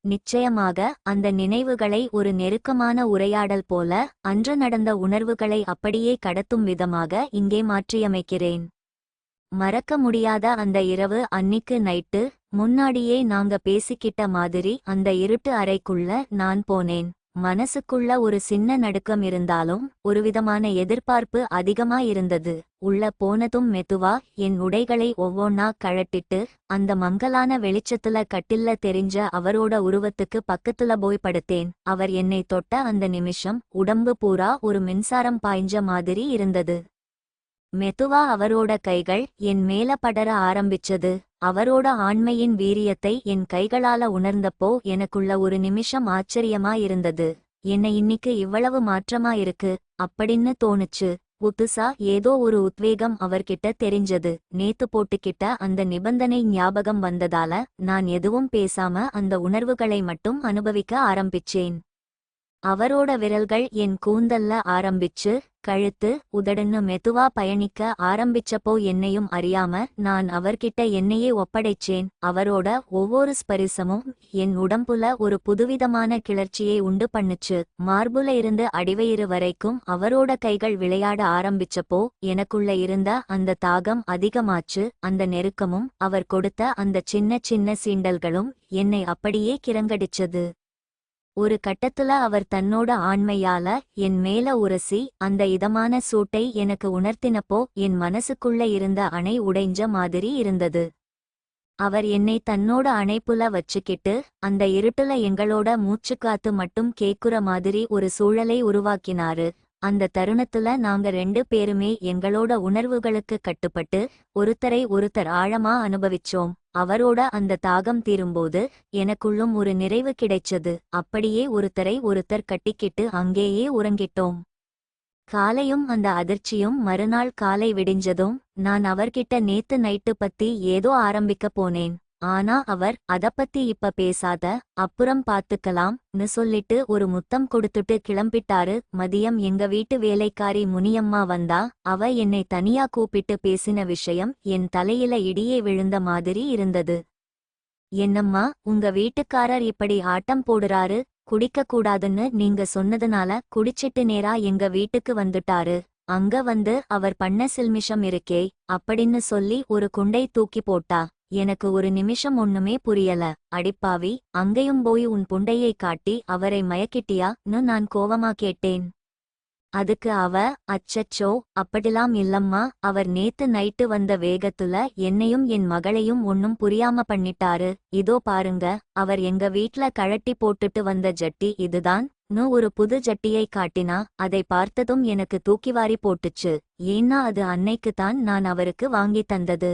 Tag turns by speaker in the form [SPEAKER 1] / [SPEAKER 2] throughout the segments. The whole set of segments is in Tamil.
[SPEAKER 1] நிச்சயமாக அந்த நினைவுகளை ஒரு நெருக்கமான உரையாடல் போல, அன்று நடந்த உணர்வுகளை அப்படியே கடத்தும் விதமாக இங்கே மாற்றியமைக்கிறேன். மறக்க முடியாத அந்த இரவு அன்னிக்கு நைட்டு, முன்னாடியே நாங்க பேசிக்கிட்ட மாதிரி அந்த இருட்டு அறைக்குள்ள நான் போனேன். மனசுக்குள்ள ஒரு சின்ன நடுக்கம் இருந்தாலும் ஒருவிதமான எதிர்பார்ப்பு அதிகமா இருந்தது. உள்ள போனதும் மெதுவா என் உடைகளை ஒவ்வொன்னா கழட்டிட்டு, அந்த மங்கலான வெளிச்சத்துல கட்டில்ல தெரிஞ்ச அவரோட உருவத்துக்கு பக்கத்துல போய் படுத்தேன். அவர் என்னை தொட்ட அந்த நிமிஷம் உடம்பு பூரா ஒரு மின்சாரம் பாய்ஞ்ச மாதிரி இருந்தது. மெதுவா அவரோட கைகள் என் மேல படர ஆரம்பிச்சது. அவரோட ஆண்மையின் வீரியத்தை என் கைகளால உணர்ந்தப்போ எனக்குள்ள ஒரு நிமிஷம் ஆச்சரியமா இருந்தது. என்ன இன்னிக்கு இவ்வளவு மாற்றமா இருக்கு அப்படின்னு தோணுச்சு. புதுசா ஏதோ ஒரு உத்வேகம் அவர்கிட்ட தெரிஞ்சது. நேத்து போட்டுக்கிட்ட அந்த நிபந்தனை ஞாபகம் வந்ததால நான் எதுவும் பேசாம அந்த உணர்வுகளை மட்டும் அனுபவிக்க ஆரம்பிச்சேன். அவரோட விரல்கள் என் கூந்தல்ல ஆரம்பிச்சு கழுத்து உதடுன்னு மெதுவா பயணிக்க ஆரம்பிச்சப்போ என்னையும் அறியாம நான் அவர்கிட்ட என்னையே ஒப்படைச்சேன். அவரோட ஒவ்வொரு ஸ்பரிசமும் என் உடம்புல ஒரு புதுவிதமான கிளர்ச்சியை உண்டு பண்ணுச்சு. மார்புல இருந்து அடிவயிறு வரைக்கும் அவரோட கைகள் விளையாட ஆரம்பிச்சப்போ எனக்குள்ள இருந்த அந்த தாகம் அதிகமாச்சு. அந்த நெருக்கமும் அவர் கொடுத்த அந்த சின்ன சின்ன சீண்டல்களும் என்னை அப்படியே கிறங்கடிச்சது. ஒரு கட்டத்துல அவர் தன்னோட ஆண்மையால என் மேல உரசி அந்த இதமான சூட்டை எனக்கு உணர்த்தினப்போ என் மனசுக்குள்ள இருந்த அணை உடைஞ்ச மாதிரி இருந்தது. அவர் என்னை தன்னோட அணைப்புல வச்சுக்கிட்டு அந்த இருட்டுல எங்களோட மூச்சுக்காத்து மட்டும் கேக்குற மாதிரி ஒரு சூழலை உருவாக்கினாரு. அந்த தருணத்துல நாங்க 2 பேருமே எங்களோட உணர்வுகளுக்கு கட்டுப்பட்டு ஒருத்தரை ஒருத்தர் ஆழமா அனுபவிச்சோம். அவரோட அந்த தாகம் தீரும்போது எனக்குள்ளும் ஒரு நிறைவு கிடைச்சது. அப்படியே ஒருத்தரை ஒருத்தர் கட்டிக்கிட்டு அங்கேயே உறங்கிட்டோம். காலையும் அந்த அதிர்ச்சியும் மறுநாள் காலை விடிஞ்சதும் நான் அவர்கிட்ட நேத்து நைட்டு பத்தி ஏதோ ஆரம்பிக்க போனேன். ஆனா அவர் அதப்பத்தி இப்ப பேசாத, அப்புறம் பாத்துக்கலாம்னு சொல்லிட்டு ஒரு முத்தம் கொடுத்துட்டு கிளம்பிட்டாரு. மதியம் எங்க வீட்டு வேலைக்காரி முனியம்மா வந்தா. அவ என்னை தனியா கூப்பிட்டு பேசின விஷயம் என் தலையில இடியே விழுந்த மாதிரி இருந்தது. என்னம்மா, உங்க வீட்டுக்காரர் இப்படி ஆட்டம் போடுறாரு, குடிக்க கூடாதுன்னு நீங்க சொன்னதுனால குடிச்சிட்டு நேரா எங்க வீட்டுக்கு வந்துட்டாரு. அங்க வந்து அவர் பண்ண சில்மிஷம் இருக்கே அப்படின்னு சொல்லி ஒரு குண்டை தூக்கி போட்டா. எனக்கு ஒரு நிமிஷம் ஒண்ணுமே புரியல. அடிப்பாவி, அங்கேயும் போய் உன் புண்டையை காட்டி அவரை மயக்கிட்டியான்னு நான் கோவமா கேட்டேன். அதுக்கு அவ, அச்சச்சோ, அப்படிலாம் இல்லம்மா, அவர் நேத்து நைட்டு வந்த வேகத்துல என்னையும் என் மகளையும் ஒன்னும் புரியாம பண்ணிட்டாரு. இதோ பாருங்க, அவர் எங்க வீட்ல கழட்டி போட்டுட்டு வந்த ஜட்டி இதுதான் ஒரு புது ஜட்டியை காட்டினா. அதை பார்த்ததும் எனக்கு தூக்கிவாரி போட்டுச்சு. ஏன்னா அது அன்னைக்குத்தான் நான் அவருக்கு வாங்கி தந்தது.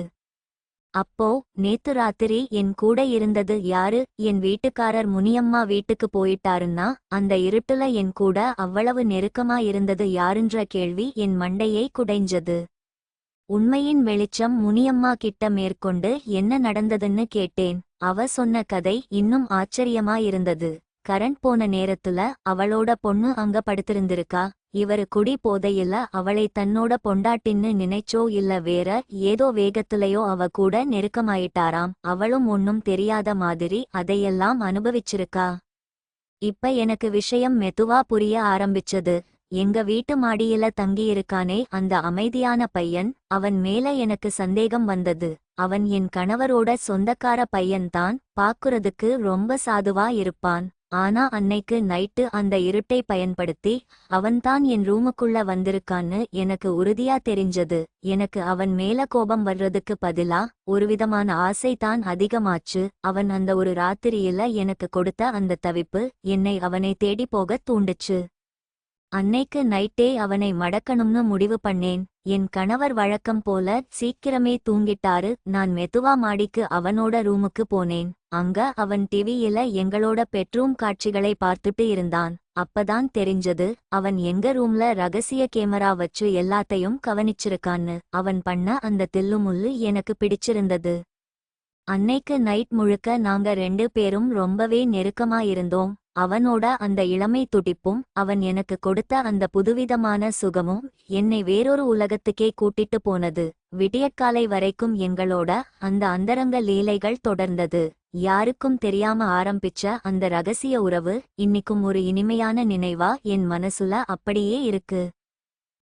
[SPEAKER 1] அப்போ நேத்து ராத்திரி என் கூட இருந்தது யாரு? என் வீட்டுக்காரர் முனியம்மா வீட்டுக்கு போயிட்டாருன்னா அந்த இருட்டுல என் கூட அவ்வளவு நெருக்கமா இருந்தது யாருன்ற கேள்வி என் மண்டையை குடைஞ்சது. உண்மையின் வெளிச்சம் முனியம்மா கிட்ட மேற்கொண்டு என்ன நடந்ததுன்னு கேட்டேன். அவ சொன்ன கதை இன்னும் ஆச்சரியமா இருந்தது. கரண்ட் போன நேரத்துல அவளோட பொண்ணு அங்க படுத்திருந்திருக்கா. இவரு குடி போதையில அவளை தன்னோட பொண்டாட்டின்னு நினைச்சோ இல்ல வேற ஏதோ வேகத்திலையோ அவ கூட நெருக்கமாயிட்டாராம். அவளும் ஒன்னும் தெரியாத மாதிரி அதையெல்லாம் அனுபவிச்சிருக்கா. இப்ப எனக்கு விஷயம் மெதுவா புரிய ஆரம்பிச்சது. எங்க வீட்டு மாடியில தங்கியிருக்கானே அந்த அமைதியான பையன், அவன் மேல எனக்கு சந்தேகம் வந்தது. அவன் என் கணவரோட சொந்தக்கார பையன்தான். பாக்குறதுக்கு ரொம்ப சாதுவா இருப்பான். ஆனா அன்னைக்கு நைட்டு அந்த இருட்டை பயன்படுத்தி அவன்தான் என் ரூமுக்குள்ள வந்திருக்கான்னு எனக்கு உறுதியா தெரிஞ்சது. எனக்கு அவன் மேல கோபம் வர்றதுக்கு பதிலா ஒருவிதமான ஆசைதான் அதிகமாச்சு. அவன் அந்த ஒரு ராத்திரியில எனக்கு கொடுத்த அந்த தவிப்பு என்னை அவனை தேடி போக தூண்டுச்சு. அன்னைக்கு நைட்டே அவனை மடக்கணும்னு முடிவு பண்ணேன். என் கணவர் வழக்கம் போல சீக்கிரமே தூங்கிட்டாரு. நான் மெதுவா மாடிக்கு அவனோட ரூமுக்கு போனேன். அங்க அவன் டிவியில எங்களோட பெட்ரூம் காட்சிகளை பார்த்துட்டு இருந்தான். அப்பதான் தெரிஞ்சது, அவன் எங்க ரூம்ல ரகசிய கேமரா வச்சு எல்லாத்தையும் கவனிச்சிருக்கான்னு. அவன் பண்ண அந்த தில்லுமுள்ளு எனக்கு பிடிச்சிருந்தது. அன்னைக்கு நைட் முழுக்க நாங்க 2 பேரும் ரொம்பவே நெருக்கமா இருந்தோம். அவனோட அந்த இளமை துடிப்பும் அவன் எனக்கு கொடுத்த அந்த புதுவிதமான சுகமும் என்னை வேறொரு உலகத்துக்கே கூட்டிட்டு போனது. விடியற்காலை வரைக்கும் எங்களோட அந்த அந்தரங்க லீலைகள் தொடர்ந்தது. யாருக்கும் தெரியாம ஆரம்பிச்ச அந்த ரகசிய உறவு இன்னிக்கும் ஒரு இனிமையான நினைவா என் மனசுல அப்படியே இருக்கு.